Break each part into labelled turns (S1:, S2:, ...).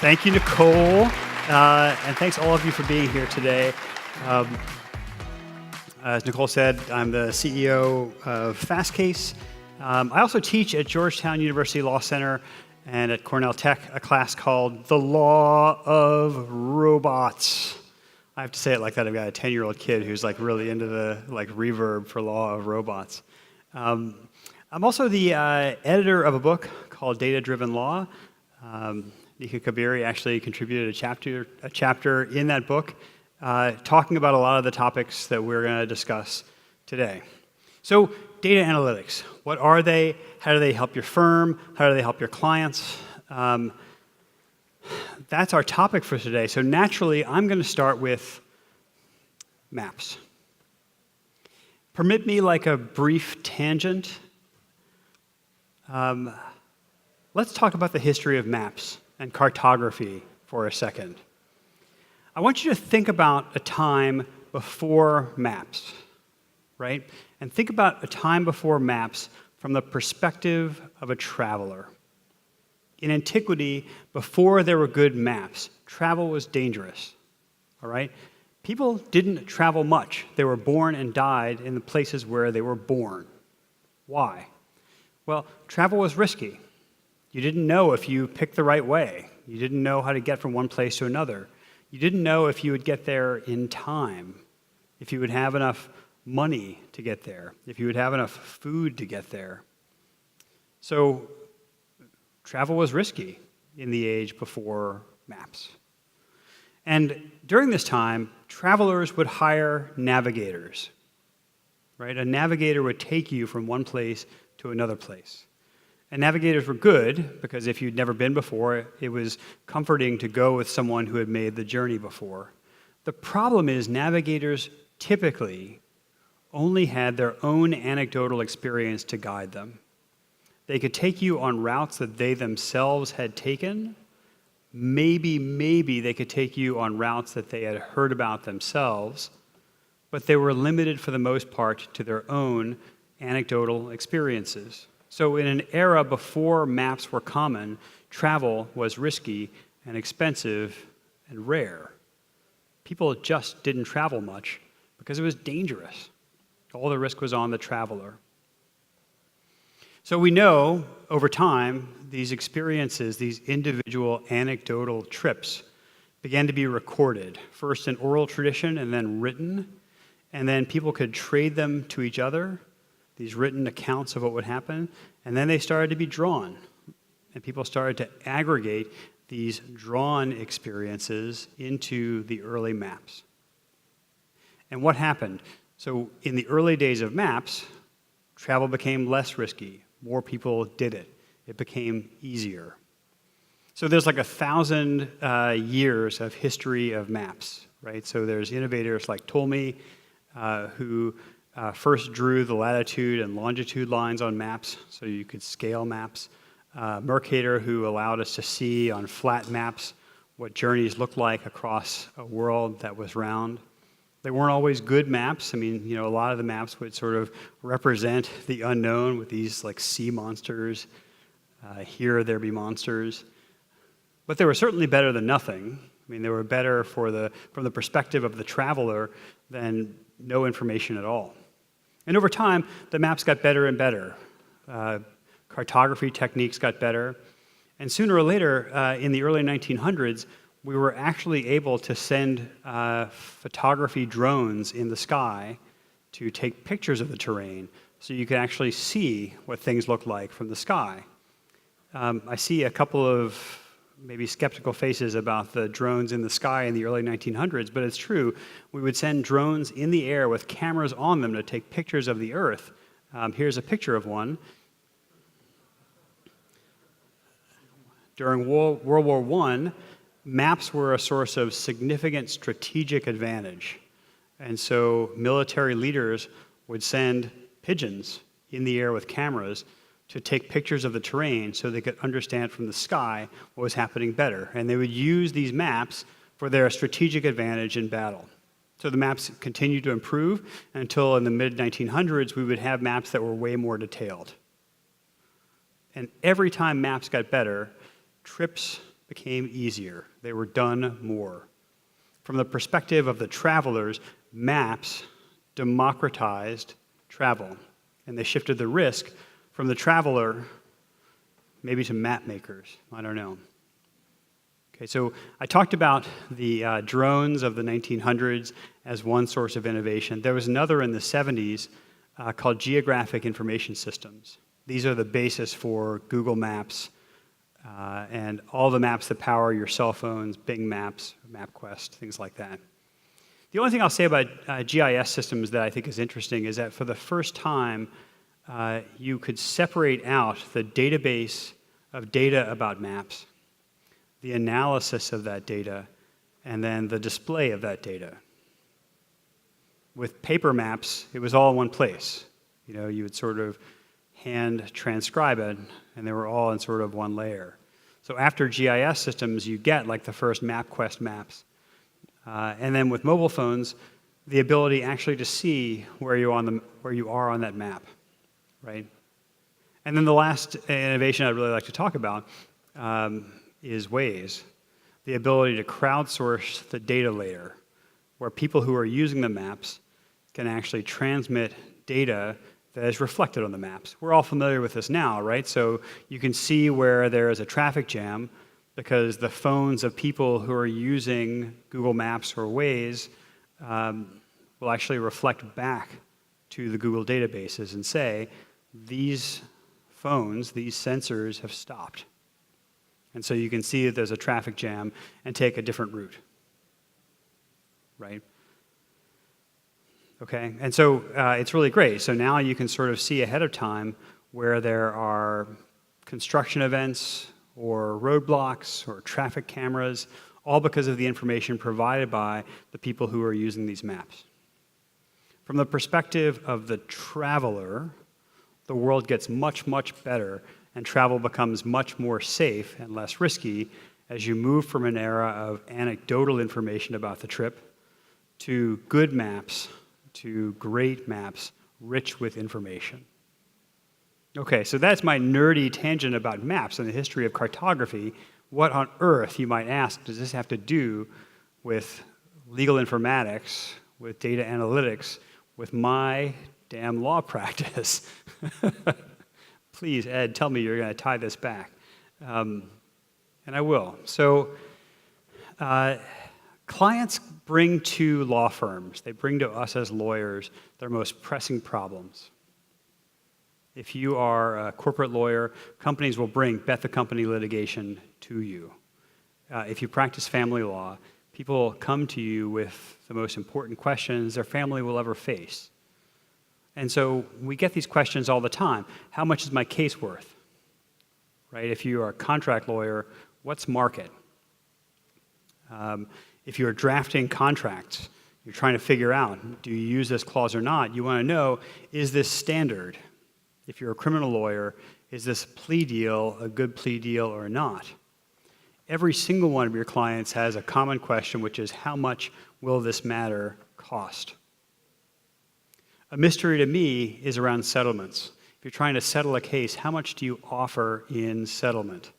S1: Thank you, Nicole, and thanks all of you for being here today. As Nicole said, I'm the CEO of Fastcase. I also teach at Georgetown University Law Center and at Cornell Tech a class called The Law of Robots. I have to say it like that. I've got a 10-year-old kid who's like really into the reverb for Law of Robots. I'm also the editor of a book called Data-Driven Law. Nika Kabiri actually contributed a chapter in that book talking about a lot of the topics that we're going to discuss today. So data analytics, what are they? How do they help your firm? How do they help your clients? That's our topic for today. So naturally, I'm going to start with maps. Permit me like a brief tangent. Let's talk about the history of maps and cartography for a second. I want you to think about a time before maps, right? And think about a time before maps from the perspective of a traveler. In antiquity, before there were good maps, travel was dangerous, all right? People didn't travel much. They were born and died in the places where they were born. Why? Well, travel was risky. You didn't know if you picked the right way. You didn't know how to get from one place to another. You didn't know if you would get there in time, if you would have enough money to get there, if you would have enough food to get there. So travel was risky in the age before maps. And during this time, travelers would hire navigators, right? A navigator would take you from one place to another place. And navigators were good because if you'd never been before, it was comforting to go with someone who had made the journey before. The problem is navigators typically only had their own anecdotal experience to guide them. They could take you on routes that they themselves had taken. Maybe they could take you on routes that they had heard about themselves, but they were limited for the most part to their own anecdotal experiences. So in an era before maps were common, travel was risky and expensive and rare. People just didn't travel much because it was dangerous. All the risk was on the traveler. So we know over time, these experiences, these individual anecdotal trips began to be recorded, first in oral tradition and then written, and then people could trade them to each other, these written accounts of what would happen, and then they started to be drawn, and people started to aggregate these drawn experiences into the early maps. And what happened? So in the early days of maps, travel became less risky. More people did it. It became easier. So there's like 1,000 years of history of maps, right? So there's innovators like Ptolemy, who first drew the latitude and longitude lines on maps so you could scale maps. Mercator, who allowed us to see on flat maps what journeys looked like across a world that was round. They weren't always good maps. I mean, a lot of the maps would sort of represent the unknown with these like sea monsters. Here there be monsters. But they were certainly better than nothing. I mean, they were better from the perspective of the traveler than no information at all. And over time, the maps got better and better. Cartography techniques got better. And sooner or later, in the early 1900s, we were actually able to send photography drones in the sky to take pictures of the terrain so you could actually see what things look like from the sky. I see a couple of maybe skeptical faces about the drones in the sky in the early 1900s, but it's true. We would send drones in the air with cameras on them to take pictures of the Earth. Here's a picture of one. During World War I, maps were a source of significant strategic advantage. And so military leaders would send pigeons in the air with cameras to take pictures of the terrain so they could understand from the sky what was happening better. And they would use these maps for their strategic advantage in battle. So the maps continued to improve until in the mid-1900s we would have maps that were way more detailed. And every time maps got better, trips became easier. They were done more. From the perspective of the travelers, maps democratized travel, and they shifted the risk from the traveler maybe to map makers. I don't know. Okay, so I talked about the drones of the 1900s as one source of innovation. There was another in the 70s called geographic information systems. These are the basis for Google Maps and all the maps that power your cell phones, Bing Maps, MapQuest, things like that. The only thing I'll say about GIS systems that I think is interesting is that for the first time, you could separate out the database of data about maps, the analysis of that data, and then the display of that data. With paper maps, it was all in one place. You know, you would sort of hand transcribe it, and they were all in sort of one layer. So after GIS systems, you get like the first MapQuest maps. And then with mobile phones, the ability actually to see where you are on that map, right? And then the last innovation I'd really like to talk about is Waze, the ability to crowdsource the data layer, where people who are using the maps can actually transmit data that is reflected on the maps. We're all familiar with this now, right? So you can see where there is a traffic jam because the phones of people who are using Google Maps or Waze will actually reflect back to the Google databases and say, these phones, these sensors have stopped. And so you can see that there's a traffic jam and take a different route, right? Okay, and so it's really great. So now you can sort of see ahead of time where there are construction events or roadblocks or traffic cameras, all because of the information provided by the people who are using these maps. From the perspective of the traveler, the world gets much, much better and travel becomes much more safe and less risky as you move from an era of anecdotal information about the trip to good maps, to great maps, rich with information. Okay, so that's my nerdy tangent about maps and the history of cartography. What on earth, you might ask, does this have to do with legal informatics, with data analytics, with my damn law practice? Please, Ed, tell me you're going to tie this back. And I will. So clients bring to law firms, they bring to us as lawyers their most pressing problems. If you are a corporate lawyer, companies will bring bet the company litigation to you. If you practice family law, people come to you with the most important questions their family will ever face. And so we get these questions all the time. How much is my case worth? Right? If you are a contract lawyer, what's market? If you're drafting contracts, you're trying to figure out, do you use this clause or not? You want to know, is this standard? If you're a criminal lawyer, is this plea deal a good plea deal or not? Every single one of your clients has a common question, which is, how much will this matter cost? A mystery to me is around settlements. If you're trying to settle a case, how much do you offer in settlement?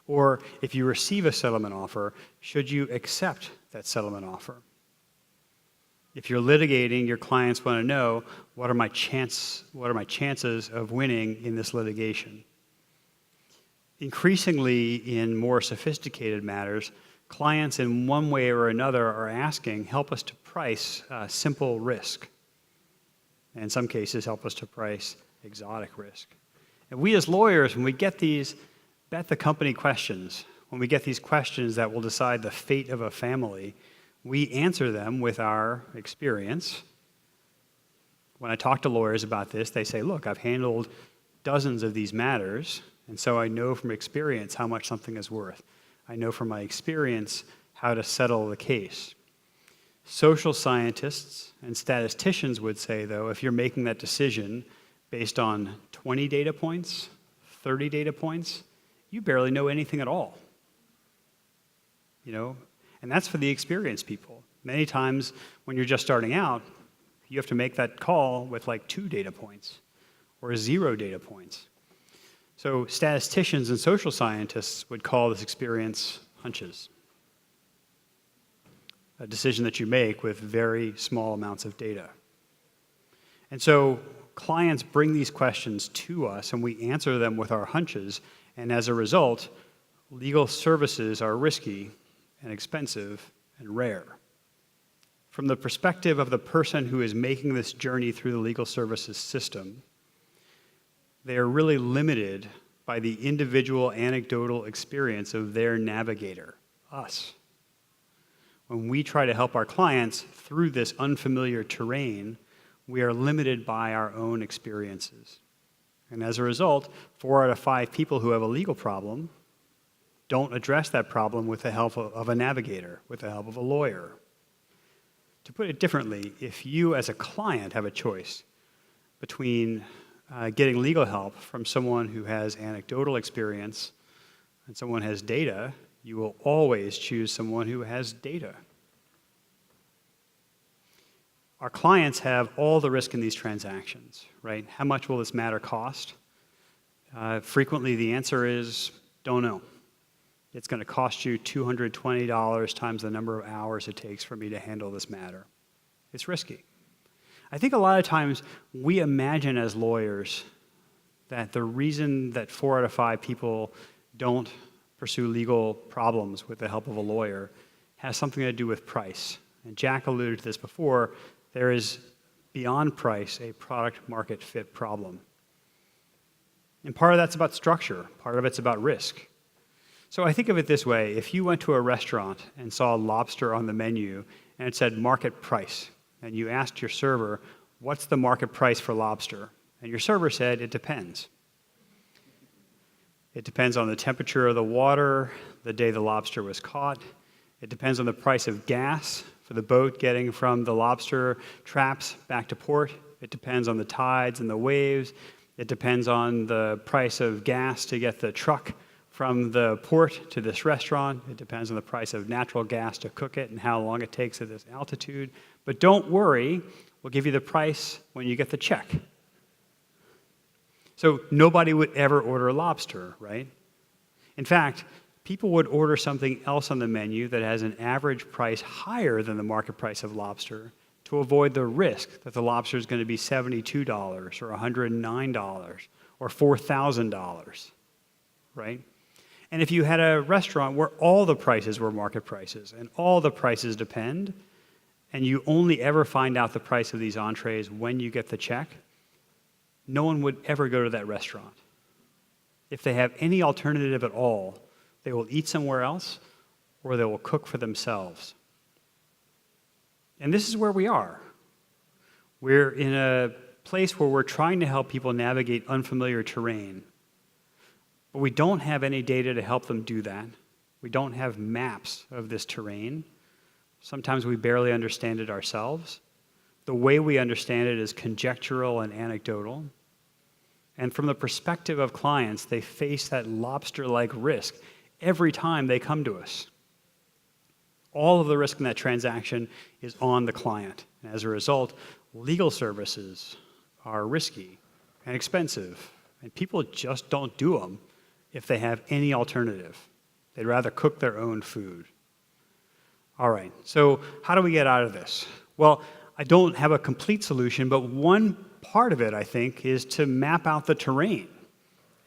S1: Or if you receive a settlement offer, should you accept that settlement offer? If you're litigating, your clients want to know, what are my chances of winning in this litigation? Increasingly, in more sophisticated matters, clients in one way or another are asking, help us to price simple risk. And in some cases, help us to price exotic risk. And we as lawyers, when we get these bet the company questions, when we get these questions that will decide the fate of a family, we answer them with our experience. When I talk to lawyers about this, they say, look, I've handled dozens of these matters, and so I know from experience how much something is worth. I know from my experience how to settle the case. Social scientists and statisticians would say, though, if you're making that decision based on 20 data points, 30 data points, you barely know anything at all. You know? And that's for the experienced people. Many times when you're just starting out, you have to make that call with like 2 data points or 0 data points. So statisticians and social scientists would call this experience hunches. A decision that you make with very small amounts of data. And so clients bring these questions to us and we answer them with our hunches, and as a result, legal services are risky and expensive and rare. From the perspective of the person who is making this journey through the legal services system, they are really limited by the individual anecdotal experience of their navigator, us. When we try to help our clients through this unfamiliar terrain, we are limited by our own experiences. And as a result, 4 out of 5 people who have a legal problem don't address that problem with the help of a navigator, with the help of a lawyer. To put it differently, if you as a client have a choice between getting legal help from someone who has anecdotal experience and someone who has data, you will always choose someone who has data. Our clients have all the risk in these transactions, right? How much will this matter cost? Frequently the answer is, don't know. It's going to cost you $220 times the number of hours it takes for me to handle this matter. It's risky. I think a lot of times we imagine as lawyers that the reason that 4 out of 5 people don't pursue legal problems with the help of a lawyer has something to do with price. And Jack alluded to this before. There is, beyond price, a product market fit problem. And part of that's about structure. Part of it's about risk. So I think of it this way. If you went to a restaurant and saw lobster on the menu and it said market price, and you asked your server, what's the market price for lobster? And your server said, it depends. It depends on the temperature of the water, the day the lobster was caught. It depends on the price of gas for the boat getting from the lobster traps back to port. It depends on the tides and the waves. It depends on the price of gas to get the truck from the port to this restaurant. It depends on the price of natural gas to cook it and how long it takes at this altitude. But don't worry, we'll give you the price when you get the check. So nobody would ever order lobster, right? In fact, people would order something else on the menu that has an average price higher than the market price of lobster to avoid the risk that the lobster is going to be $72 or $109 or $4,000, right? And if you had a restaurant where all the prices were market prices and all the prices depend, and you only ever find out the price of these entrees when you get the check, no one would ever go to that restaurant. If they have any alternative at all, they will eat somewhere else or they will cook for themselves. And this is where we are. We're in a place where we're trying to help people navigate unfamiliar terrain. But we don't have any data to help them do that. We don't have maps of this terrain. Sometimes we barely understand it ourselves. The way we understand it is conjectural and anecdotal. And from the perspective of clients, they face that lobster-like risk every time they come to us. All of the risk in that transaction is on the client. And as a result, legal services are risky and expensive, and people just don't do them if they have any alternative. They'd rather cook their own food. All right, so how do we get out of this? Well, I don't have a complete solution, but one part of it, I think, is to map out the terrain.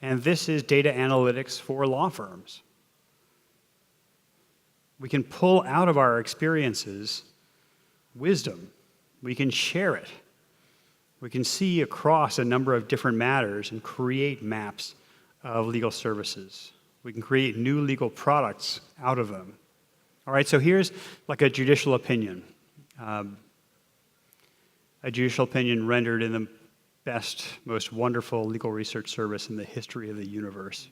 S1: And this is data analytics for law firms. We can pull out of our experiences wisdom. We can share it. We can see across a number of different matters and create maps of legal services. We can create new legal products out of them. All right, so here's like a judicial opinion. A judicial opinion rendered in the best, most wonderful legal research service in the history of the universe.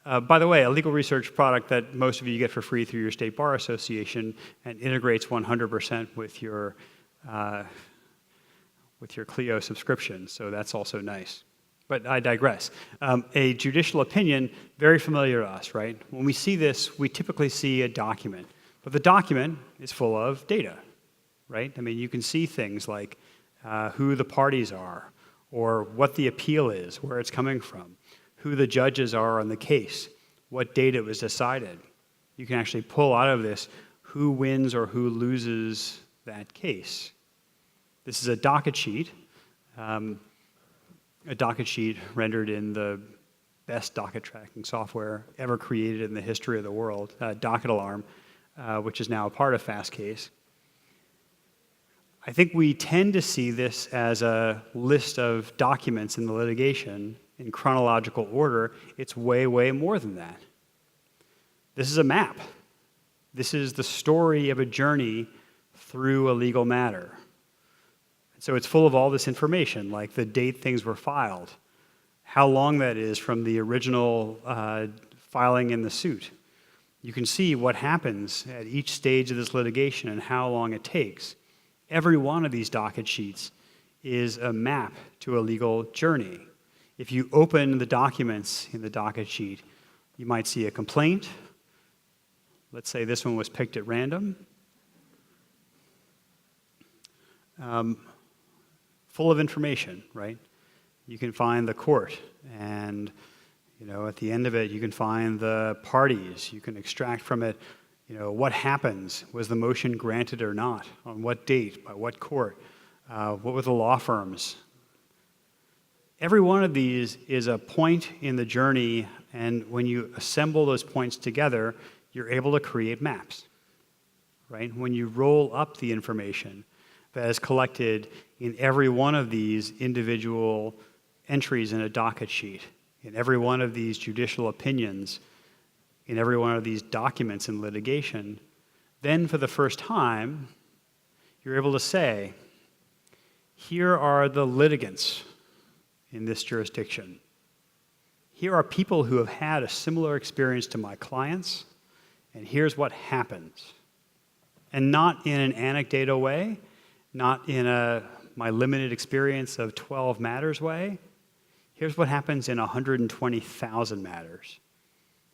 S1: By the way, a legal research product that most of you get for free through your state bar association and integrates 100% with your Clio subscription, so that's also nice. But I digress. A judicial opinion, very familiar to us, right? When we see this, we typically see a document. But the document is full of data, right? I mean, you can see things like who the parties are, or what the appeal is, where it's coming from, who the judges are on the case, what date it was decided. You can actually pull out of this who wins or who loses that case. This is a docket sheet rendered in the best docket tracking software ever created in the history of the world, Docket Alarm, which is now a part of Fastcase. I think we tend to see this as a list of documents in the litigation in chronological order. It's way, way more than that. This is a map. This is the story of a journey through a legal matter. So it's full of all this information, like the date things were filed, how long that is from the original filing in the suit. You can see what happens at each stage of this litigation and how long it takes. Every one of these docket sheets is a map to a legal journey. If you open the documents in the docket sheet, you might see a complaint. Let's say this one was picked at random. Full of information, right? You can find the court, and at the end of it, you can find the parties. You can extract from it, what happens. Was the motion granted or not? On what date? By what court? What were the law firms? Every one of these is a point in the journey, and when you assemble those points together, you're able to create maps, right? When you roll up the information that is collected in every one of these individual entries in a docket sheet, in every one of these judicial opinions, in every one of these documents in litigation, then for the first time, you're able to say, here are the litigants in this jurisdiction. Here are people who have had a similar experience to my clients, and here's what happens. And not in an anecdotal way, not in my limited experience of 12 matters way. Here's what happens in 120,000 matters.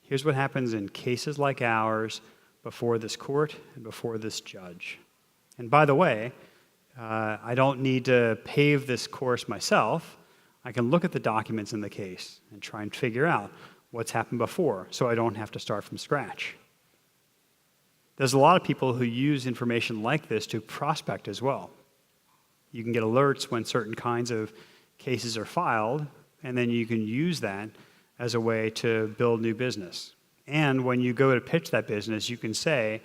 S1: Here's what happens in cases like ours before this court and before this judge. And by the way, I don't need to pave this course myself. I can look at the documents in the case and try and figure out what's happened before so I don't have to start from scratch. There's a lot of people who use information like this to prospect as well. You can get alerts when certain kinds of cases are filed, and then you can use that as a way to build new business. And when you go to pitch that business, you can say,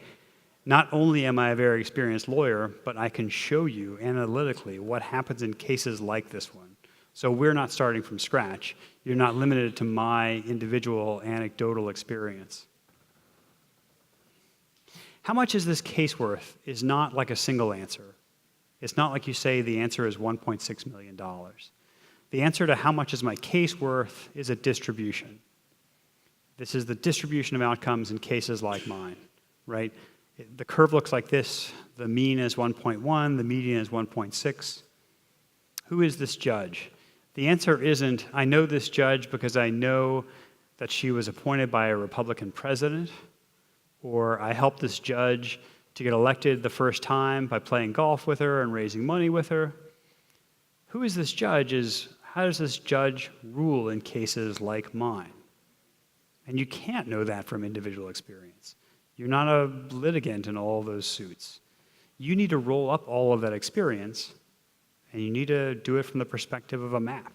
S1: not only am I a very experienced lawyer, but I can show you analytically what happens in cases like this one. So we're not starting from scratch. You're not limited to my individual anecdotal experience. How much is this case worth is not like a single answer. It's not like you say the answer is $1.6 million. The answer to how much is my case worth is a distribution. This is the distribution of outcomes in cases like mine, right? The curve looks like this. The mean is 1.1, the median is 1.6. Who is this judge? The answer isn't, I know this judge because I know that she was appointed by a Republican president, or I helped this judge to get elected the first time by playing golf with her and raising money with her. Who is this judge is, how does this judge rule in cases like mine? And you can't know that from individual experience. You're not a litigant in all those suits. You need to roll up all of that experience, and you need to do it from the perspective of a map.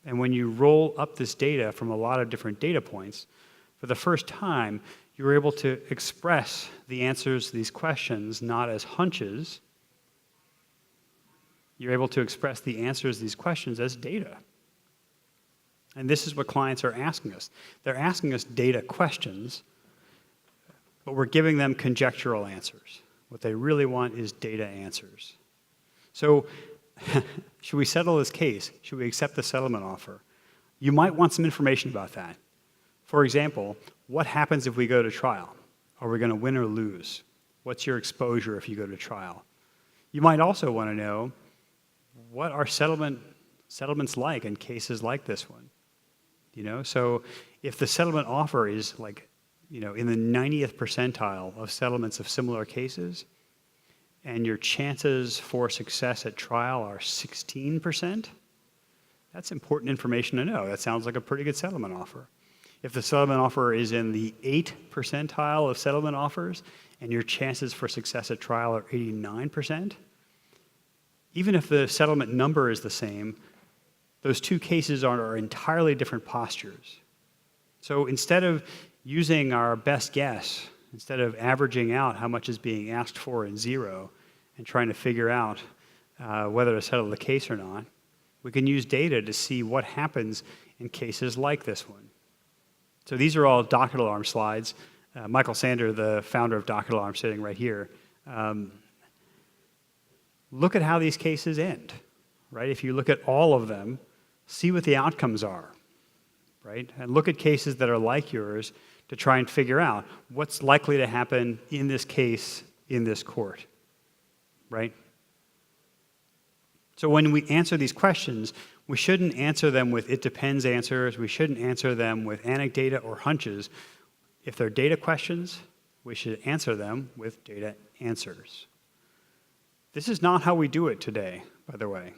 S1: And when you roll up this data from a lot of different data points, for the first time, you're able to express the answers to these questions not as hunches. You're able to express the answers to these questions as data. And this is what clients are asking us. They're asking us data questions, but we're giving them conjectural answers. What they really want is data answers. So should we settle this case? Should we accept the settlement offer? You might want some information about that. For example, what happens if we go to trial? Are we going to win or lose? What's your exposure if you go to trial? You might also want to know, what are settlements like in cases like this one? So if the settlement offer is in the 90th percentile of settlements of similar cases, and your chances for success at trial are 16%, That's important information to know. That sounds like a pretty good settlement offer. If the settlement offer is in the 8th percentile of settlement offers and your chances for success at trial are 89%, even if the settlement number is the same, those two cases are entirely different postures. So instead of using our best guess, instead of averaging out how much is being asked for in zero and trying to figure out whether to settle the case or not, we can use data to see what happens in cases like this one. So these are all Docket Alarm slides. Michael Sander, the founder of Docket Alarm, sitting right here. Look at how these cases end, right? If you look at all of them, see what the outcomes are, right? And look at cases that are like yours to try and figure out what's likely to happen in this case in this court, right? So when we answer these questions, we shouldn't answer them with it depends answers. We shouldn't answer them with anecdata or hunches. If they're data questions, we should answer them with data answers. This is not how we do it today, by the way.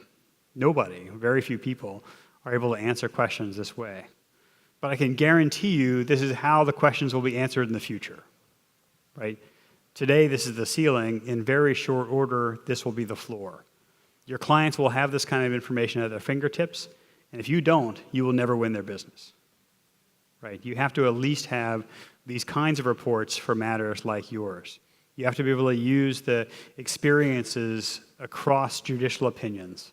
S1: Nobody, very few people, are able to answer questions this way. But I can guarantee you this is how the questions will be answered in the future, right? Today, this is the ceiling. In very short order, this will be the floor. Your clients will have this kind of information at their fingertips, and if you don't, you will never win their business, right? You have to at least have these kinds of reports for matters like yours. You have to be able to use the experiences across judicial opinions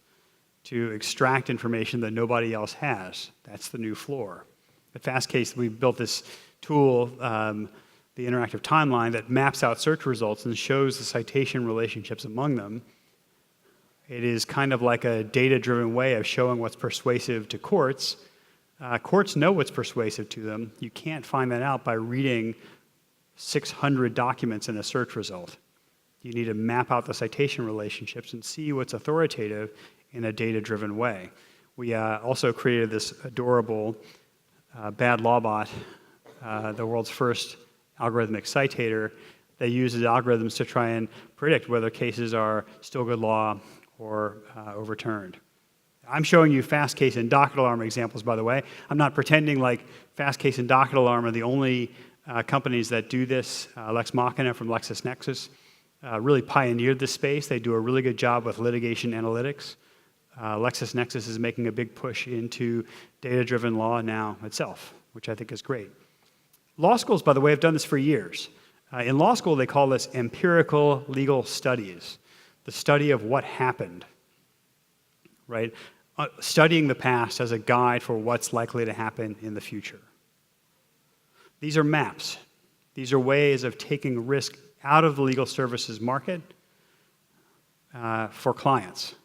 S1: to extract information that nobody else has. That's the new floor. At Fastcase, we built this tool, the interactive timeline, that maps out search results and shows the citation relationships among them. It is kind of like a data-driven way of showing what's persuasive to courts. Courts know what's persuasive to them. You can't find that out by reading 600 documents in a search result. You need to map out the citation relationships and see what's authoritative in a data-driven way. We also created this adorable bad law bot, the world's first algorithmic citator that uses algorithms to try and predict whether cases are still good law or overturned. I'm showing you Fastcase and Docket Alarm examples, by the way. I'm not pretending like Fastcase and Docket Alarm are the only companies that do this. Lex Machina from LexisNexis really pioneered this space. They do a really good job with litigation analytics. LexisNexis is making a big push into data-driven law now itself, which I think is great. Law schools, by the way, have done this for years. In law school, they call this empirical legal studies, the study of what happened, right? Studying the past as a guide for what's likely to happen in the future. These are maps. These are ways of taking risk out of the legal services market for clients.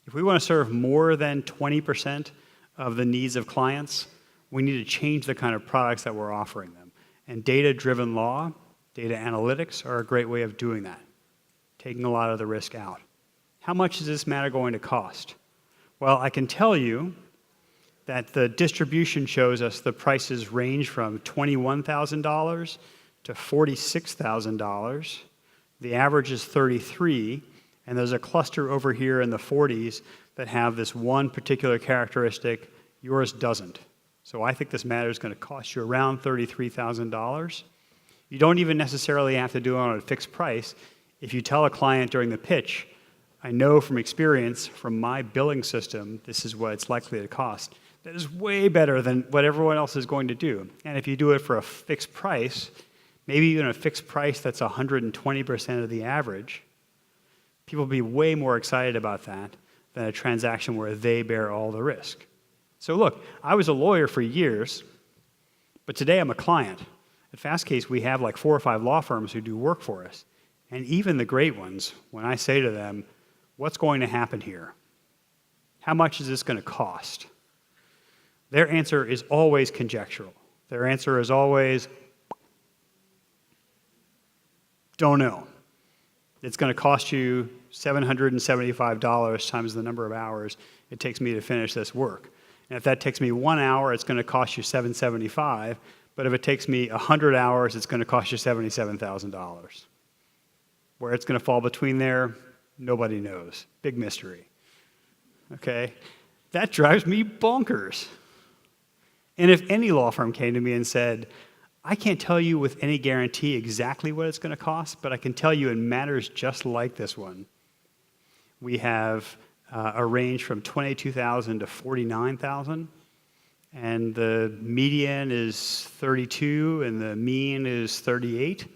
S1: If we want to serve more than 20% of the needs of clients, we need to change the kind of products that we're offering them. And data-driven law, data analytics are a great way of doing that, taking a lot of the risk out. How much is this matter going to cost? Well, I can tell you that the distribution shows us the prices range from $21,000 to $46,000. The average is 33, and there's a cluster over here in the 40s that have this one particular characteristic. Yours doesn't. So I think this matter is going to cost you around $33,000. You don't even necessarily have to do it on a fixed price. If you tell a client during the pitch, I know from experience, from my billing system, this is what it's likely to cost. That is way better than what everyone else is going to do. And if you do it for a fixed price, maybe even a fixed price that's 120% of the average, people will be way more excited about that than a transaction where they bear all the risk. So look, I was a lawyer for years, but today I'm a client. At Fastcase, we have like 4 or 5 law firms who do work for us. And even the great ones, when I say to them, what's going to happen here? How much is this going to cost? Their answer is always conjectural. Their answer is always, don't know. It's going to cost you $775 times the number of hours it takes me to finish this work. And if that takes me 1 hour, it's going to cost you $775. But if it takes me 100 hours, it's going to cost you $77,000. Where it's going to fall between there, nobody knows. Big mystery. Okay? That drives me bonkers. And if any law firm came to me and said, I can't tell you with any guarantee exactly what it's going to cost, but I can tell you in matters just like this one, we have a range from $22,000 to $49,000, and the median is 32 and the mean is 38.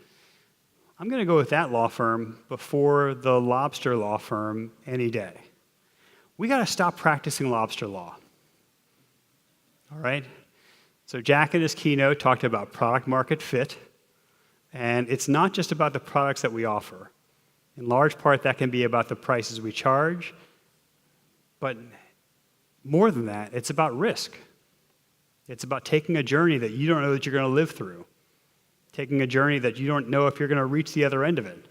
S1: I'm going to go with that law firm before the lobster law firm any day. We got to stop practicing lobster law. All right? So Jack in his keynote talked about product market fit, and it's not just about the products that we offer. In large part, that can be about the prices we charge, but more than that, it's about risk. It's about taking a journey that you don't know that you're going to live through, taking a journey that you don't know if you're going to reach the other end of it,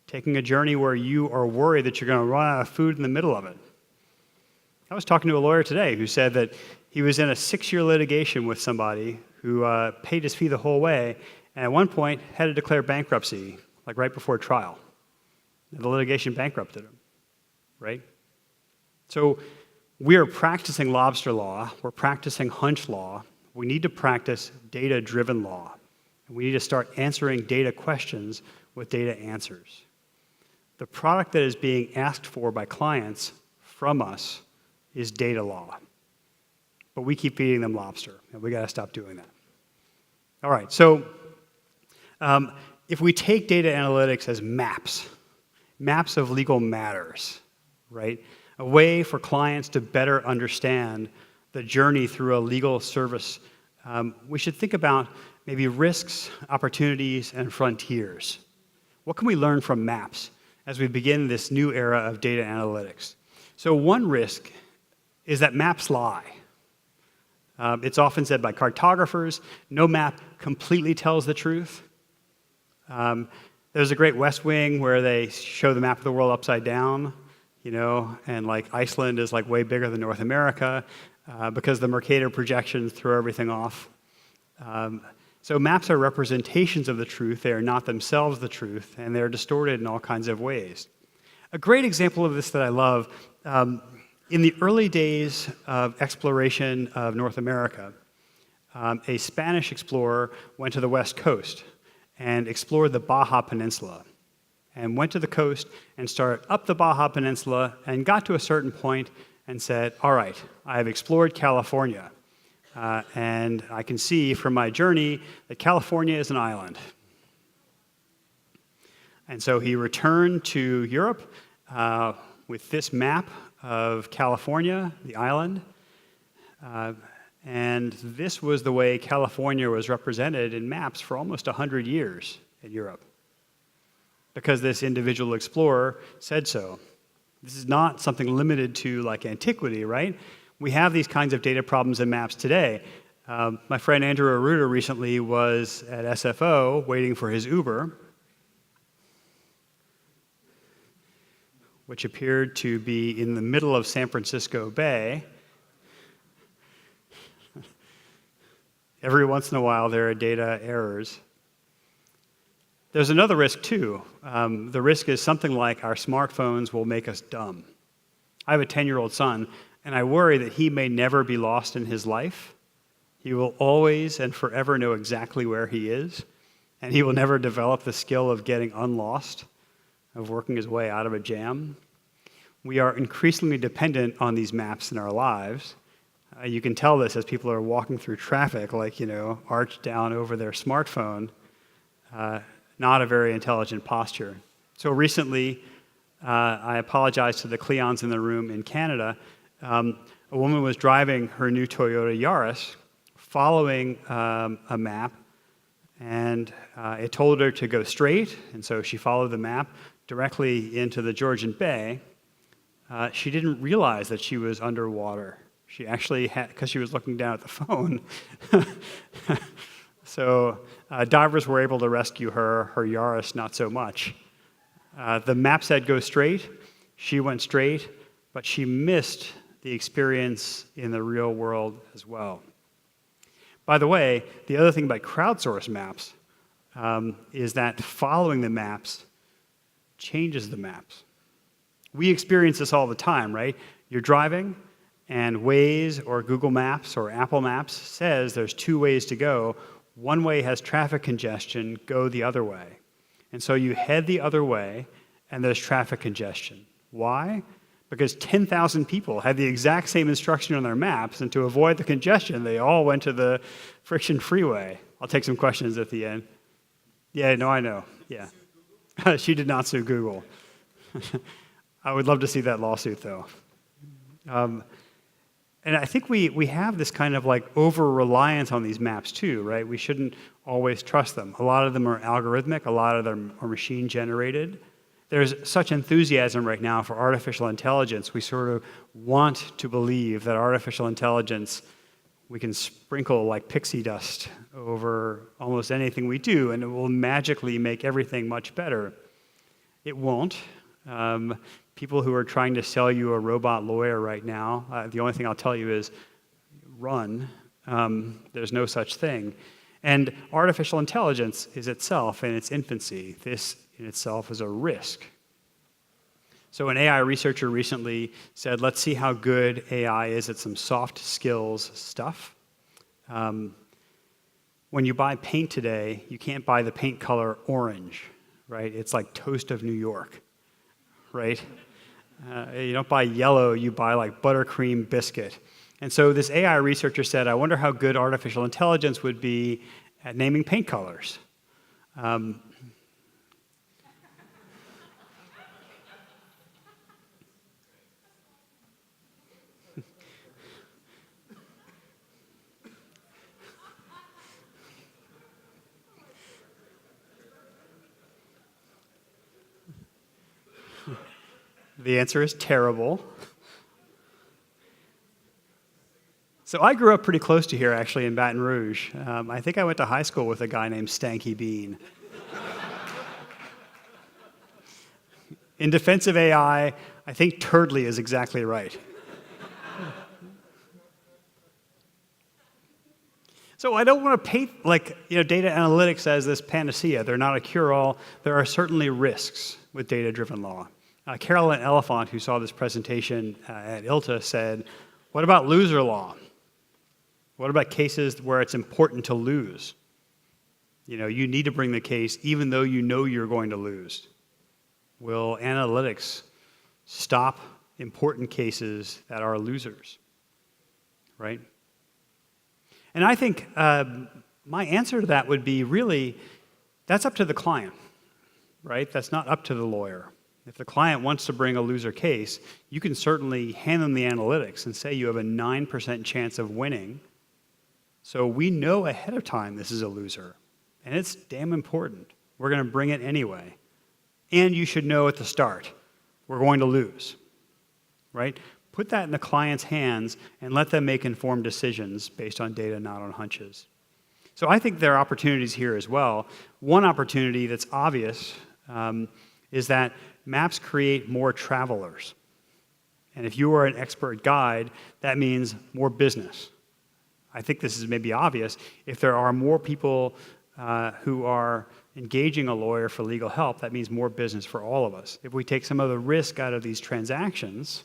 S1: taking a journey where you are worried that you're going to run out of food in the middle of it. I was talking to a lawyer today who said that he was in a 6-year litigation with somebody who paid his fee the whole way, and at one point had to declare bankruptcy, like right before trial. And the litigation bankrupted him, right? So we are practicing lobster law, we're practicing hunch law, we need to practice data-driven law, and we need to start answering data questions with data answers. The product that is being asked for by clients from us is data law. But we keep feeding them lobster, and we got to stop doing that. All right, so if we take data analytics as maps of legal matters, right? A way for clients to better understand the journey through a legal service, we should think about maybe risks, opportunities, and frontiers. What can we learn from maps as we begin this new era of data analytics? So one risk is that maps lie. It's often said by cartographers, no map completely tells the truth. There's a great West Wing where they show the map of the world upside down, and like Iceland is like way bigger than North America because the Mercator projections throw everything off. So maps are representations of the truth. They are not themselves the truth, and they're distorted in all kinds of ways. A great example of this that I love, in the early days of exploration of North America, a Spanish explorer went to the West Coast and explored the Baja Peninsula and went to the coast and started up the Baja Peninsula and got to a certain point and said, all right, I have explored California, and I can see from my journey that California is an island. And so he returned to Europe with this map of California, the island, and this was the way California was represented in maps for almost 100 years in Europe, because this individual explorer said so. This is not something limited to like antiquity, right? We have these kinds of data problems in maps today. My friend Andrew Arruda recently was at SFO waiting for his Uber, which appeared to be in the middle of San Francisco Bay. Every once in a while, there are data errors. There's another risk, too. The risk is something like our smartphones will make us dumb. I have a 10-year-old son, and I worry that he may never be lost in his life. He will always and forever know exactly where he is, and he will never develop the skill of getting unlost, of working his way out of a jam. We are increasingly dependent on these maps in our lives. You can tell this as people are walking through traffic, like, arched down over their smartphone. Not a very intelligent posture. So recently, I apologize to the Cleons in the room in Canada. A woman was driving her new Toyota Yaris, following a map, and it told her to go straight, and so she followed the map directly into the Georgian Bay. She didn't realize that she was underwater. She actually had, because she was looking down at the phone. So divers were able to rescue her Yaris not so much. The map said go straight. She went straight, but she missed the experience in the real world as well. By the way, the other thing about crowdsourced maps is that following the maps changes the maps. We experience this all the time, right? You're driving, And Waze or Google Maps or Apple Maps says there's two ways to go. One way has traffic congestion, go the other way. And so you head the other way, and there's traffic congestion. Why? Because 10,000 people had the exact same instruction on their maps, and to avoid the congestion, they all went to the friction-free way. I'll take some questions at the end. Yeah, no, I know. Yeah. She did not sue Google. I would love to see that lawsuit, though. And I think we have this kind of like over-reliance on these maps too, right? We shouldn't always trust them. A lot of them are algorithmic, a lot of them are machine-generated. There's such enthusiasm right now for artificial intelligence. We sort of want to believe that artificial intelligence, we can sprinkle like pixie dust over almost anything we do, and it will magically make everything much better. It won't. People who are trying to sell you a robot lawyer right now, the only thing I'll tell you is run. There's no such thing. And artificial intelligence is itself in its infancy. This in itself is a risk. So an AI researcher recently said, let's see how good AI is at some soft skills stuff. When you buy paint today, you can't buy the paint color orange, right? It's like Toast of New York, right? You don't buy yellow, you buy like buttercream biscuit. And so this AI researcher said, I wonder how good artificial intelligence would be at naming paint colors. The answer is terrible. So I grew up pretty close to here, actually, in Baton Rouge. I think I went to high school with a guy named Stanky Bean. In defense of AI, I think Turdley is exactly right. So I don't want to paint data analytics as this panacea. They're not a cure-all. There are certainly risks with data-driven law. Carolyn Elephant, who saw this presentation at ILTA, said, what about loser law? What about cases where it's important to lose? You need to bring the case even though you know you're going to lose. Will analytics stop important cases that are losers? Right? And I think my answer to that would be really, that's up to the client, right? That's not up to the lawyer. If the client wants to bring a loser case, you can certainly hand them the analytics and say you have a 9% chance of winning. So we know ahead of time this is a loser, and it's damn important. We're going to bring it anyway. And you should know at the start, we're going to lose, right? Put that in the client's hands and let them make informed decisions based on data, not on hunches. So I think there are opportunities here as well. One opportunity that's obvious is that maps create more travelers. And if you are an expert guide, that means more business. I think this is maybe obvious. If there are more people who are engaging a lawyer for legal help, that means more business for all of us. If we take some of the risk out of these transactions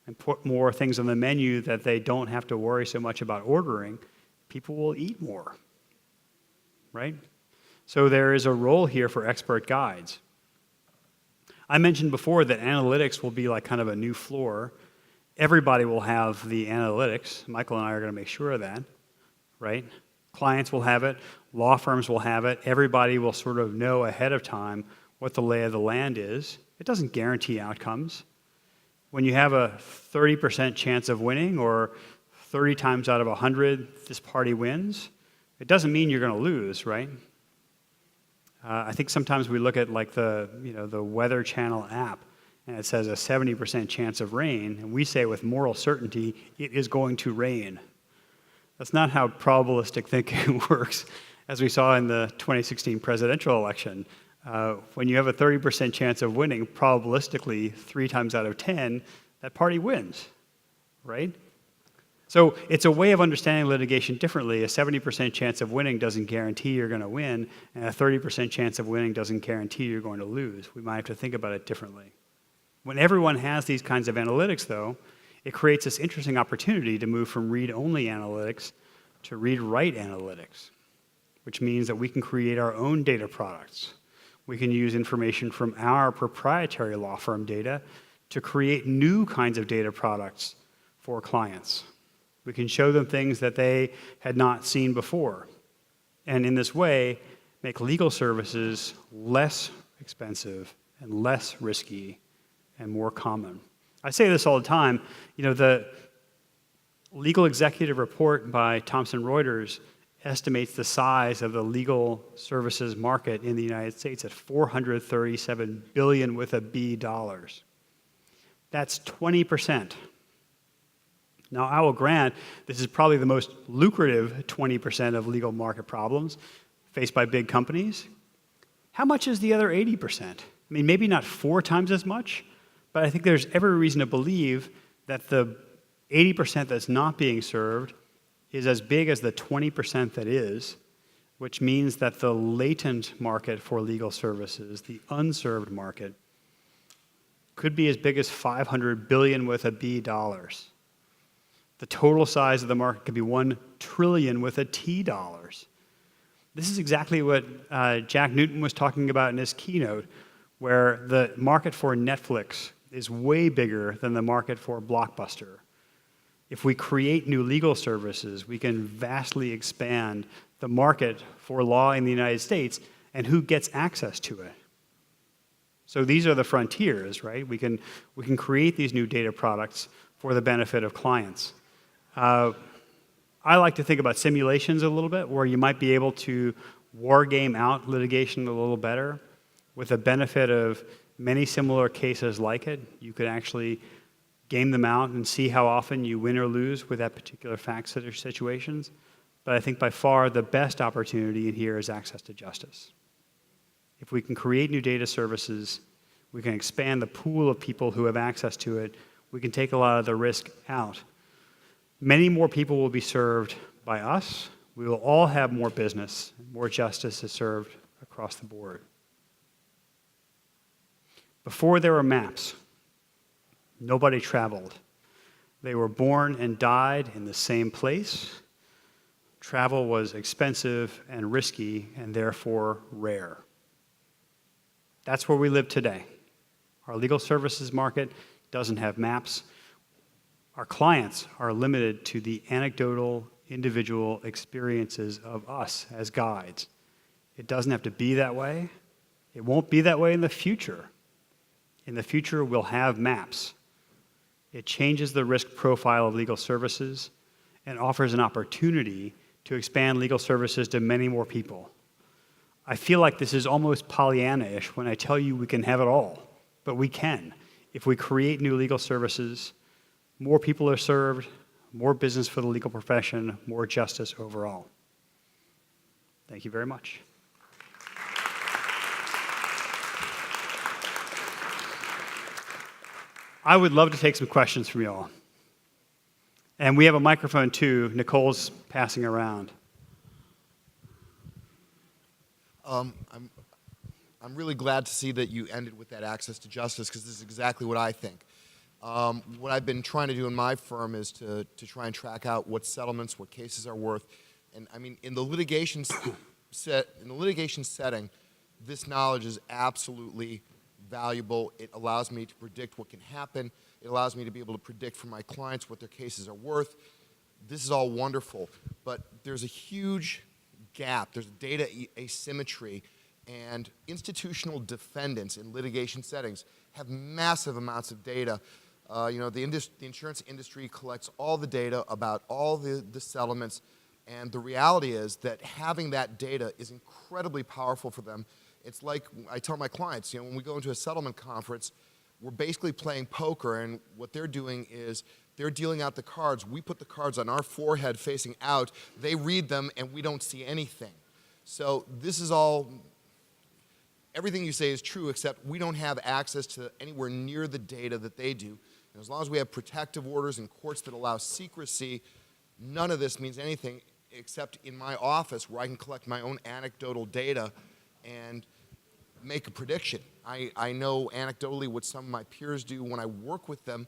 S1: and put more things on the menu that they don't have to worry so much about ordering, people will eat more, right? So there is a role here for expert guides. I mentioned before that analytics will be like kind of a new floor. Everybody will have the analytics. Michael and I are going to make sure of that, right? Clients will have it. Law firms will have it. Everybody will sort of know ahead of time what the lay of the land is. It doesn't guarantee outcomes. When you have a 30% chance of winning or 30 times out of 100 this party wins, it doesn't mean you're going to lose, right? I think sometimes we look at like the Weather Channel app, and it says a 70% chance of rain, and we say with moral certainty, it is going to rain. That's not how probabilistic thinking works, as we saw in the 2016 presidential election. When you have a 30% chance of winning, probabilistically, 3 times out of 10, that party wins, right? So it's a way of understanding litigation differently. A 70% chance of winning doesn't guarantee you're going to win, and a 30% chance of winning doesn't guarantee you're going to lose. We might have to think about it differently. When everyone has these kinds of analytics, though, it creates this interesting opportunity to move from read-only analytics to read-write analytics, which means that we can create our own data products. We can use information from our proprietary law firm data to create new kinds of data products for clients. We can show them things that they had not seen before. And in this way, make legal services less expensive and less risky and more common. I say this all the time. The legal executive report by Thomson Reuters estimates the size of the legal services market in the United States at $437 billion with a B dollars. That's 20%. Now, I will grant this is probably the most lucrative 20% of legal market problems faced by big companies. How much is the other 80%? I mean, maybe not 4 times as much, but I think there's every reason to believe that the 80% that's not being served is as big as the 20% that is, which means that the latent market for legal services, the unserved market, could be as big as $500 billion with a B dollars. The total size of the market could be $1 trillion with a T dollars. This is exactly what Jack Newton was talking about in his keynote, where the market for Netflix is way bigger than the market for Blockbuster. If we create new legal services, we can vastly expand the market for law in the United States and who gets access to it. So these are the frontiers, right? We can create these new data products for the benefit of clients. I like to think about simulations a little bit, where you might be able to war game out litigation a little better with the benefit of many similar cases like it. You could actually game them out and see how often you win or lose with that particular fact set or situations. But I think by far the best opportunity in here is access to justice. If we can create new data services, we can expand the pool of people who have access to it, we can take a lot of the risk out. Many more people will be served by us. We will all have more business. More justice is served across the board. Before there were maps, nobody traveled. They were born and died in the same place. Travel was expensive and risky and therefore rare. That's where we live today. Our legal services market doesn't have maps. Our clients are limited to the anecdotal, individual experiences of us as guides. It doesn't have to be that way. It won't be that way in the future. In the future, we'll have maps. It changes the risk profile of legal services and offers an opportunity to expand legal services to many more people. I feel like this is almost Pollyanna-ish when I tell you we can have it all, but we can. If we create new legal services, more people are served, more business for the legal profession, more justice overall. Thank you very much. I would love to take some questions from you all. And we have a microphone too. Nicole's passing around.
S2: I'm really glad to see that you ended with that access to justice, because this is exactly what I think. What I've been trying to do in my firm is to try and track out what settlements, what cases are worth. And I mean, in the litigation setting, this knowledge is absolutely valuable. It allows me to predict what can happen. It allows me to be able to predict for my clients what their cases are worth. This is all wonderful, but there's a huge gap. There's data asymmetry, and institutional defendants in litigation settings have massive amounts of data. The insurance industry collects all the data about all the settlements, and the reality is that having that data is incredibly powerful for them. It's like I tell my clients, when we go into a settlement conference, we're basically playing poker, and what they're doing is they're dealing out the cards. We put the cards on our forehead facing out. They read them, and we don't see anything. So this is all, everything you say is true, except we don't have access to anywhere near the data that they do. And as long as we have protective orders and courts that allow secrecy, none of this means anything except in my office, where I can collect my own anecdotal data and make a prediction. I know anecdotally what some of my peers do when I work with them,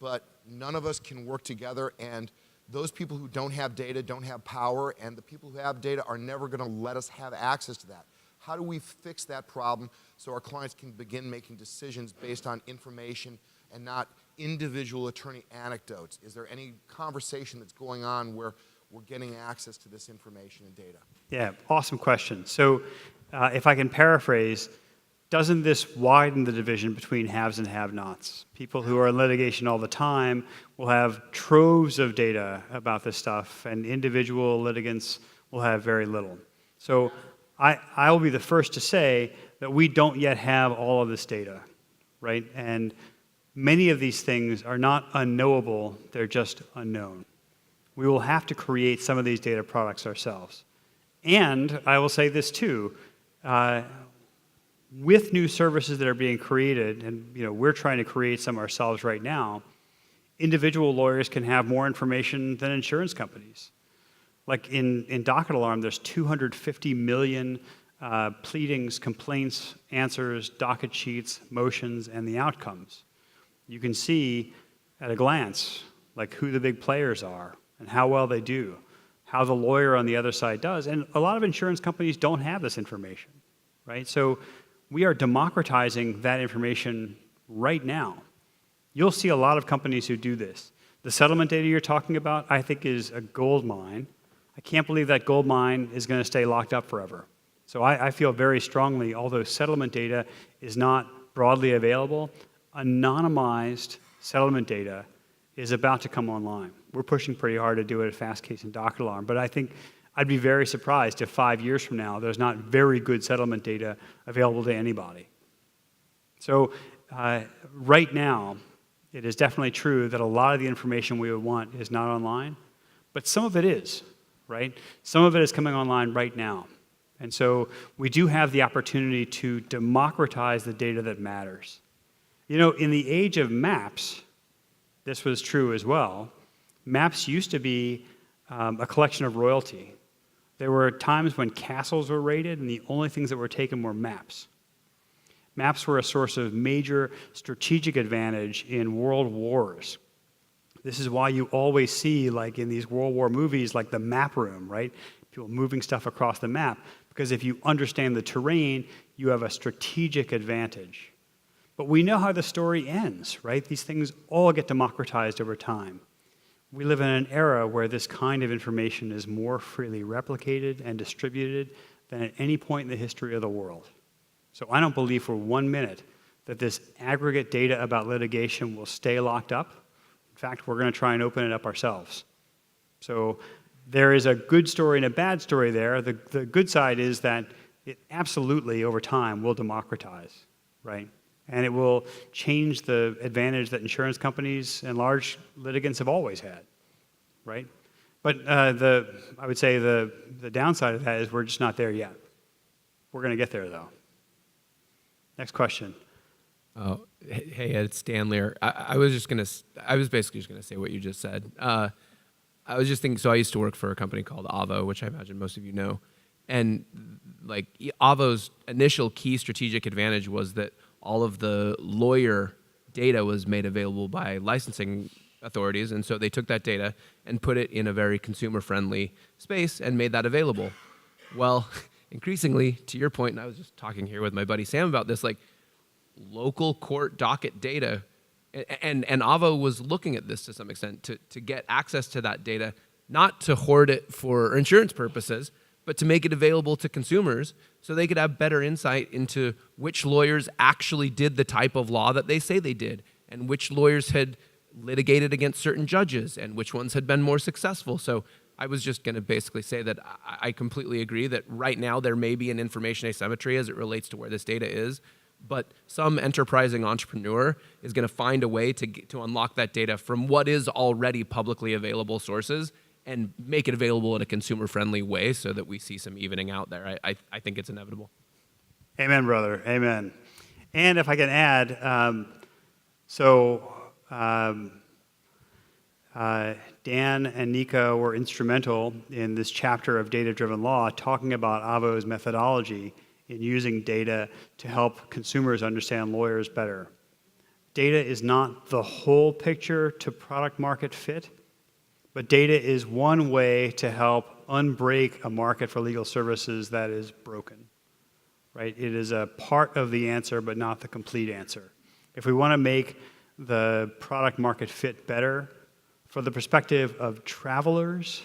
S2: but none of us can work together, and those people who don't have data don't have power, and the people who have data are never going to let us have access to that. How do we fix that problem so our clients can begin making decisions based on information and not individual attorney anecdotes? Is there any conversation that's going on where we're getting access to this information and data?
S1: Yeah, awesome question. So if I can paraphrase, doesn't this widen the division between haves and have-nots? People who are in litigation all the time will have troves of data about this stuff, and individual litigants will have very little. So I will be the first to say that we don't yet have all of this data, right? And many of these things are not unknowable, they're just unknown. We will have to create some of these data products ourselves. And I will say this too, with new services that are being created, and we're trying to create some ourselves right now, individual lawyers can have more information than insurance companies. Like in Docket Alarm, there's 250 million pleadings, complaints, answers, docket sheets, motions, and the outcomes. You can see at a glance like who the big players are and how well they do, how the lawyer on the other side does. And a lot of insurance companies don't have this information, right? So we are democratizing that information right now. You'll see a lot of companies who do this. The settlement data you're talking about, I think, is a gold mine. I can't believe that gold mine is going to stay locked up forever. So I feel very strongly, although settlement data is not broadly available, anonymized settlement data is about to come online. We're pushing pretty hard to do it at Fastcase and Docket Alarm, but I think I'd be very surprised if 5 years from now there's not very good settlement data available to anybody. So right now, it is definitely true that a lot of the information we would want is not online, but some of it is, right? Some of it is coming online right now. And so we do have the opportunity to democratize the data that matters. In the age of maps, this was true as well. Maps used to be a collection of royalty. There were times when castles were raided, and the only things that were taken were maps. Maps were a source of major strategic advantage in world wars. This is why you always see, like in these World War movies, like the map room, right? People moving stuff across the map. Because if you understand the terrain, you have a strategic advantage. But we know how the story ends, right? These things all get democratized over time. We live in an era where this kind of information is more freely replicated and distributed than at any point in the history of the world. So I don't believe for 1 minute that this aggregate data about litigation will stay locked up. In fact, we're going to try and open it up ourselves. So there is a good story and a bad story there. The good side is that it absolutely, over time, will democratize, right? And it will change the advantage that insurance companies and large litigants have always had, right? But I would say the downside of that is we're just not there yet. We're going to get there, though. Next question.
S3: Oh, hey, Ed, it's Stan Lear. I was basically just gonna say what you just said. I was just thinking. So I used to work for a company called Avo, which I imagine most of you know, and like Avo's initial key strategic advantage was that all of the lawyer data was made available by licensing authorities, and so they took that data and put it in a very consumer-friendly space and made that available. Well, increasingly, to your point, and I was just talking here with my buddy Sam about this, like local court docket data, and Avo was looking at this to some extent to get access to that data, not to hoard it for insurance purposes, but to make it available to consumers so they could have better insight into which lawyers actually did the type of law that they say they did, and which lawyers had litigated against certain judges, and which ones had been more successful. So I was just going to basically say that I completely agree that right now there may be an information asymmetry as it relates to where this data is, but some enterprising entrepreneur is going to find a way to unlock that data from what is already publicly available sources and make it available in a consumer-friendly way so that we see some evening out there. I think it's inevitable.
S1: Amen, brother. Amen. And if I can add, Dan and Nika were instrumental in this chapter of Data-Driven Law talking about Avo's methodology in using data to help consumers understand lawyers better. data is not the whole picture to product market fit, but data is one way to help unbreak a market for legal services that is broken, right? It is a part of the answer, but not the complete answer. If we want to make the product market fit better, from the perspective of travelers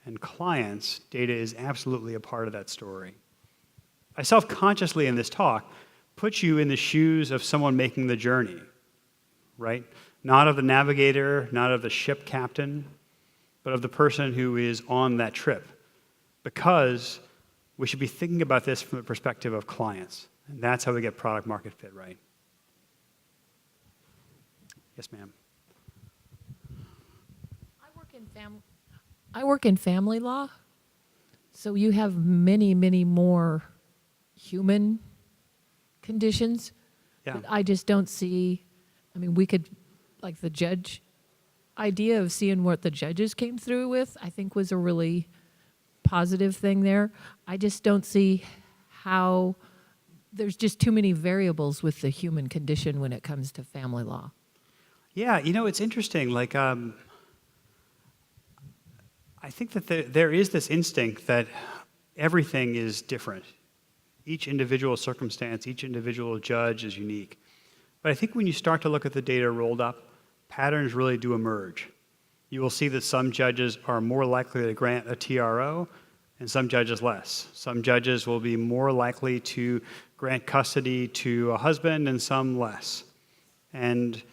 S1: and clients, data is absolutely a part of that story. I self-consciously in this talk put you in the shoes of someone making the journey, right? Not of the navigator, not of the ship captain, but of the person who is on that trip. Because we should be thinking about this from the perspective of clients. And that's how we get product market fit right. Yes, ma'am.
S4: I work in family law, so you have many, many more human conditions.
S1: Yeah.
S4: But I just don't see, I mean, we could, like the judge idea of seeing what the judges came through with, I think was a really positive thing there. I just don't see how, there's just too many variables with the human condition when it comes to family law.
S1: Yeah, you know, it's interesting. Like, I think that there is this instinct that everything is different. Each individual circumstance, each individual judge is unique. But I think when you start to look at the data rolled up, patterns really do emerge. You will see that some judges are more likely to grant a TRO and some judges less. Some judges will be more likely to grant custody to a husband and some less. And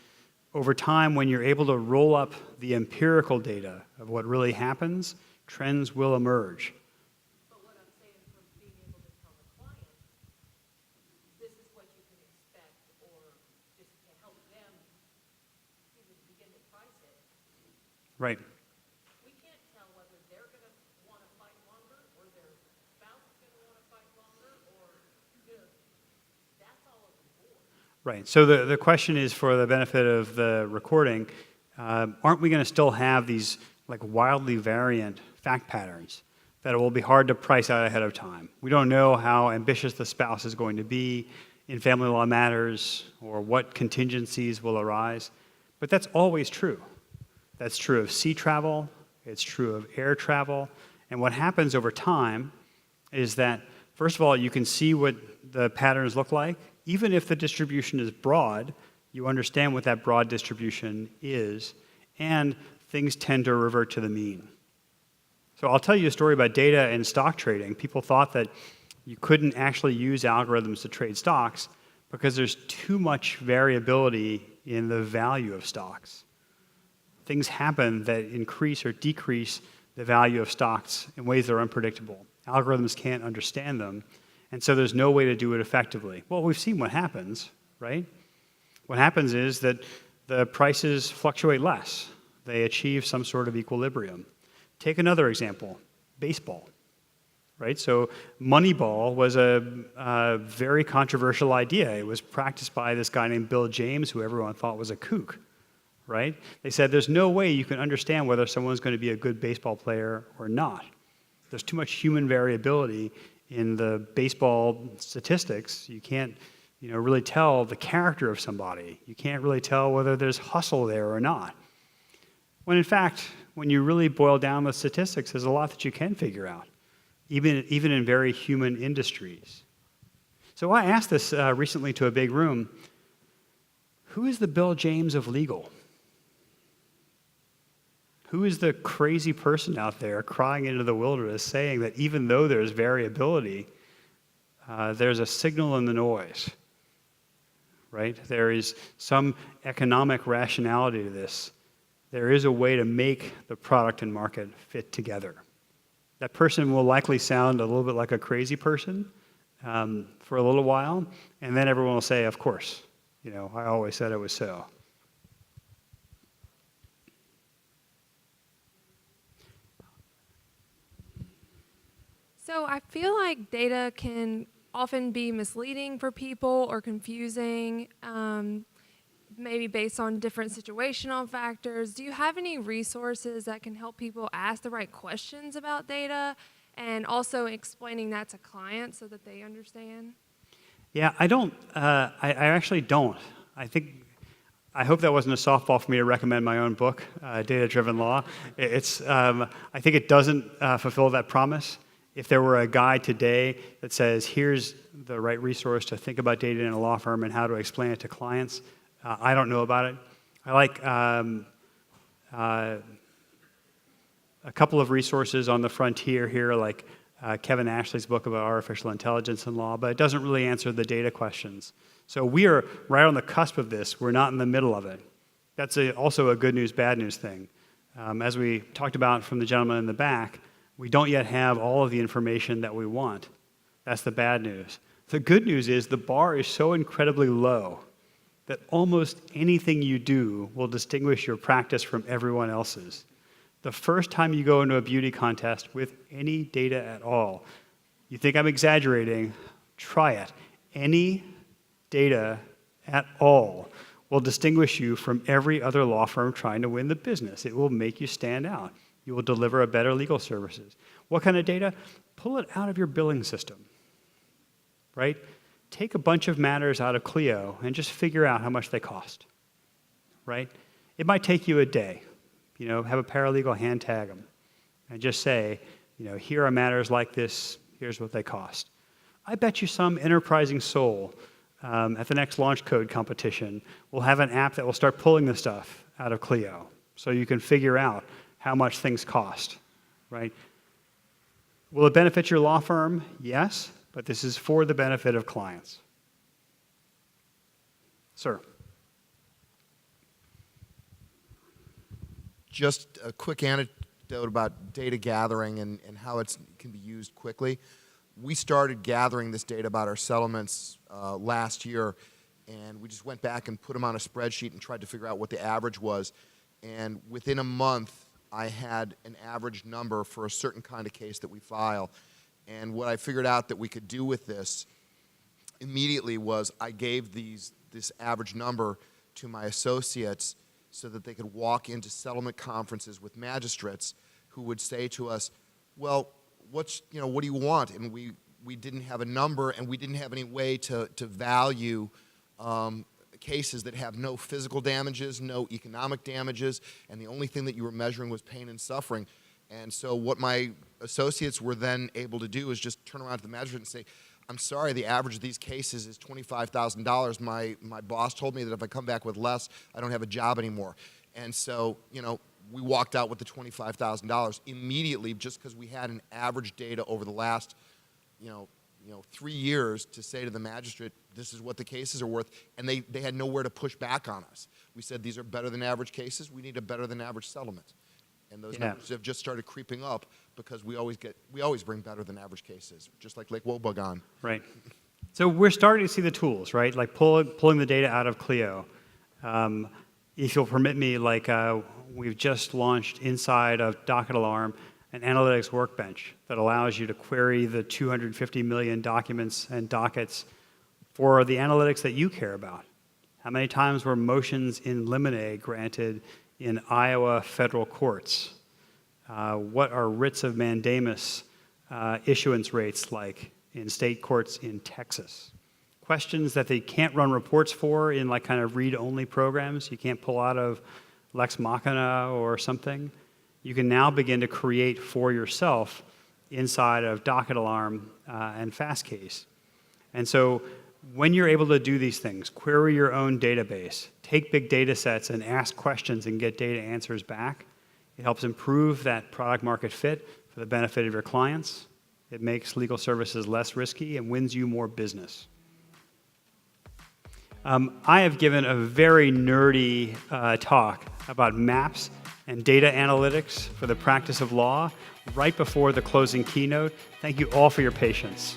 S1: over time, when you're able to roll up the empirical data of what really happens, trends will emerge.
S4: But what I'm saying from being able to tell the client, this is what you can expect, or just to help them even begin to price it.
S1: Right.
S4: We can't tell whether they're going to want to fight longer, or their spouse is going to want to fight longer, or, you know, that's all over the board.
S1: Right. So the question is, for the benefit of the recording, aren't we going to still have these like wildly variant fact patterns that it will be hard to price out ahead of time? We don't know how ambitious the spouse is going to be in family law matters or what contingencies will arise, but that's always true. That's true of sea travel, it's true of air travel, and what happens over time is that, first of all, you can see what the patterns look like. Even if the distribution is broad, you understand what that broad distribution is, and things tend to revert to the mean. So I'll tell you a story about data and stock trading. People thought that you couldn't actually use algorithms to trade stocks because there's too much variability in the value of stocks. Things happen that increase or decrease the value of stocks in ways that are unpredictable. Algorithms can't understand them, and so there's no way to do it effectively. Well, we've seen what happens, right? What happens is that the prices fluctuate less. They achieve some sort of equilibrium. Take another example, baseball, right? So Moneyball was a very controversial idea. It was practiced by this guy named Bill James, who everyone thought was a kook, right? They said there's no way you can understand whether someone's going to be a good baseball player or not. There's too much human variability in the baseball statistics. You can't, really tell the character of somebody. You can't really tell whether there's hustle there or not. When in fact, when you really boil down the statistics, there's a lot that you can figure out, even in very human industries. So I asked this recently to a big room, who is the Bill James of legal? Who is the crazy person out there crying into the wilderness saying that even though there's variability, there's a signal in the noise, right? There is some economic rationality to this. There is a way to make the product and market fit together. That person will likely sound a little bit like a crazy person for a little while, and then everyone will say, of course, I always said it was so.
S5: So I feel like data can often be misleading for people or confusing, maybe based on different situational factors. Do you have any resources that can help people ask the right questions about data and also explaining that to clients so that they understand?
S1: Yeah, I don't. I actually don't. I think I hope that wasn't a softball for me to recommend my own book, Data-Driven Law. I think it doesn't fulfill that promise. If there were a guide today that says, here's the right resource to think about data in a law firm and how to explain it to clients, I don't know about it. I like a couple of resources on the frontier here, like Kevin Ashley's book about artificial intelligence and law, but it doesn't really answer the data questions. So we are right on the cusp of this. We're not in the middle of it. That's also a good news, bad news thing. As we talked about from the gentleman in the back, we don't yet have all of the information that we want. That's the bad news. The good news is the bar is so incredibly low that almost anything you do will distinguish your practice from everyone else's. The first time you go into a beauty contest with any data at all, you think I'm exaggerating, try it. Any data at all will distinguish you from every other law firm trying to win the business. It will make you stand out. You will deliver a better legal services. What kind of data? Pull it out of your billing system, right? Take a bunch of matters out of Clio and just figure out how much they cost, right? It might take you a day. Have a paralegal hand tag them and just say, here are matters like this, here's what they cost. I bet you some enterprising soul at the next launch code competition will have an app that will start pulling the stuff out of Clio so you can figure out how much things cost, right? Will it benefit your law firm? Yes, but this is for the benefit of clients. Sir.
S2: Just a quick anecdote about data gathering and how it can be used quickly. We started gathering this data about our settlements last year, and we just went back and put them on a spreadsheet and tried to figure out what the average was. And within a month, I had an average number for a certain kind of case that we file. And what I figured out that we could do with this immediately was I gave this average number to my associates so that they could walk into settlement conferences with magistrates who would say to us, well, what do you want? And we didn't have a number, and we didn't have any way to value cases that have no physical damages, no economic damages, and the only thing that you were measuring was pain and suffering. And so what my associates were then able to do is just turn around to the magistrate and say, I'm sorry, the average of these cases is $25,000. My boss told me that if I come back with less, I don't have a job anymore. And so, we walked out with the $25,000 immediately just because we had an average data over the last, 3 years to say to the magistrate, this is what the cases are worth, and they had nowhere to push back on us. We said, these are better than average cases. We need a better than average settlement. And those numbers have just started creeping up because we always bring better than average cases, just like Lake Wobegon.
S1: Right. So we're starting to see the tools, right? Like pulling the data out of Clio. If you'll permit me, we've just launched inside of Docket Alarm an analytics workbench that allows you to query the 250 million documents and dockets for the analytics that you care about. How many times were motions in limine granted in Iowa federal courts? What are writs of mandamus issuance rates like in state courts in Texas? Questions that they can't run reports for in kind of read-only programs. You can't pull out of Lex Machina or something. You can now begin to create for yourself inside of Docket Alarm and Fastcase. And so when you're able to do these things, query your own database, take big data sets and ask questions and get data answers back, it helps improve that product market fit for the benefit of your clients. It makes legal services less risky and wins you more business. I have given a very nerdy talk about maps and data analytics for the practice of law right before the closing keynote. Thank you all for your patience.